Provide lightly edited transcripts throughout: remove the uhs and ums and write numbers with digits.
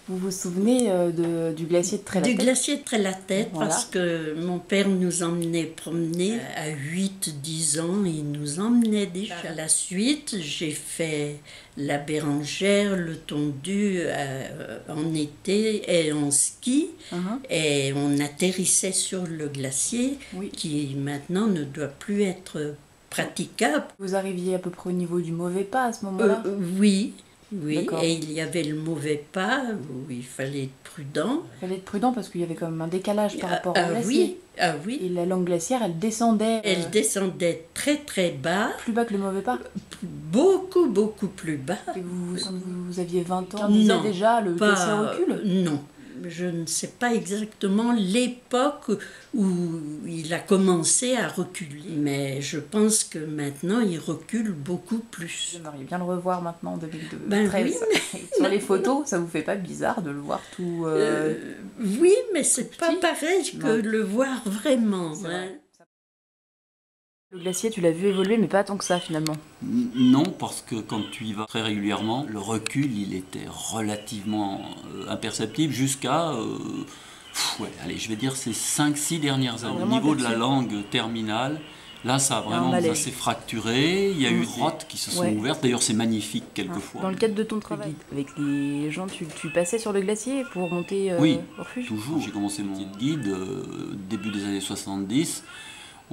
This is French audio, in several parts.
Vous vous souvenez du glacier de Trélatête? Du glacier de Trélatête, Voilà. parce que mon père nous emmenait promener à 8-10 ans, il nous emmenait déjà. À la suite, j'ai fait la Bérengère, le Tondu en été et en ski, et on atterrissait sur le glacier, Oui. qui maintenant ne doit plus être praticable. Vous arriviez à peu près au niveau du mauvais pas à ce moment-là? Oui. Oui, D'accord. et il y avait le mauvais pas où il fallait être prudent. Il fallait être prudent parce qu'il y avait quand même un décalage par rapport au glacier. Oui, ah oui. Et la langue glaciaire, elle descendait. Elle descendait très très bas, Plus bas que le mauvais pas. beaucoup beaucoup plus bas. Et vous aviez 20 ans, on disait déjà le glacier recule? Non, je ne sais pas exactement l'époque où il a commencé à reculer, mais je pense que maintenant il recule beaucoup plus. J'aimerais bien le revoir maintenant en 2013. Ben oui, Sur les photos, ça vous fait pas bizarre de le voir tout oui, mais c'est pas petit? pareil que Non. le voir vraiment. Hein. Le glacier, tu l'as vu évoluer, mais pas tant que ça finalement. Non, parce que quand tu y vas très régulièrement, le recul, il était relativement imperceptible jusqu'à, allez, je vais dire ces 5-6 dernières années. Au niveau de la langue terminale, là, ça a vraiment ça s'est fracturé. Il y a eu grottes qui se sont ouvertes. D'ailleurs, c'est magnifique quelquefois. Dans le cadre de ton travail, avec les gens, tu passais sur le glacier pour monter oui, au refuge? toujours. J'ai commencé mon guide début des années 70.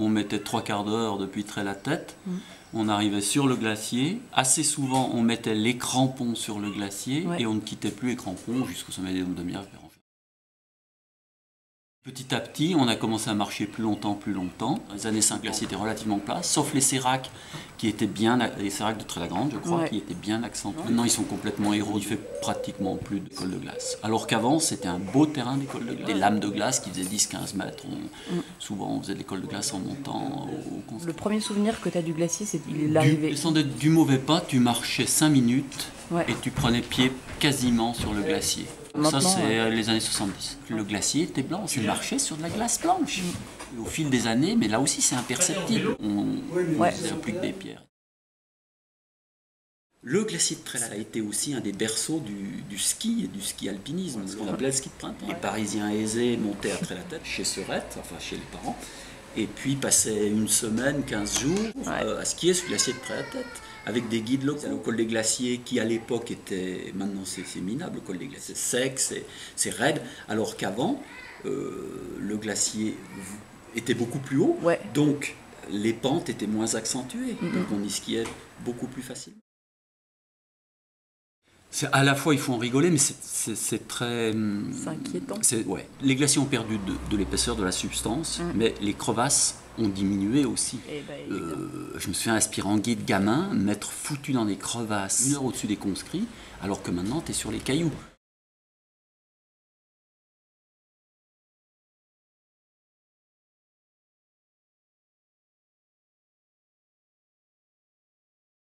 On mettait 3/4 d'heure depuis Trélatête. On arrivait sur le glacier. Assez souvent, on mettait les crampons sur le glacier et on ne quittait plus les crampons jusqu'au sommet des Dômes de Mireille. Petit à petit, on a commencé à marcher plus longtemps. Dans les années 5, le glacier était relativement plat, sauf les séracs qui étaient bien, les séracs de Trélagrande, je crois, qui étaient bien accentués. Maintenant, ils sont complètement érodés. Il fait pratiquement plus d'école de glace. Alors qu'avant, c'était un beau terrain d'école de glace. Des lames de glace qui faisaient 10-15 mètres. Souvent, on faisait de l'école de glace en montant au constat. Le premier souvenir que tu as du glacier, c'est qu'il est arrivé. Tu descendais du mauvais pas, tu marchais 5 minutes et tu prenais pied quasiment sur le glacier. Ça, c'est les années 70. Le glacier était blanc, tu marchais sur de la glace blanche. Au fil des années, mais là aussi, c'est imperceptible. On ne plus que des pierres. Le glacier de Trélatête a été aussi un des berceaux du ski et du ski alpinisme, ce qu'on appelait le ski de printemps. Les Parisiens aisés montaient à Trélatête, chez Serette, enfin chez les parents, et puis passaient une semaine, 15 jours à skier sur le glacier de Trélatête, avec des guides locaux. Le col des glaciers, qui à l'époque était, maintenant c'est minable, le col des glaciers, c'est sec, c'est raide, alors qu'avant, le glacier était beaucoup plus haut, donc les pentes étaient moins accentuées, donc on y skiait beaucoup plus facilement. À la fois, il faut en rigoler, mais c'est très... C'est inquiétant. Les glaciers ont perdu de l'épaisseur de la substance, mais les crevasses ont diminué aussi. Je me suis aspirant guide gamin, m'être foutu dans des crevasses 1 heure au-dessus des conscrits, alors que maintenant, tu es sur les cailloux.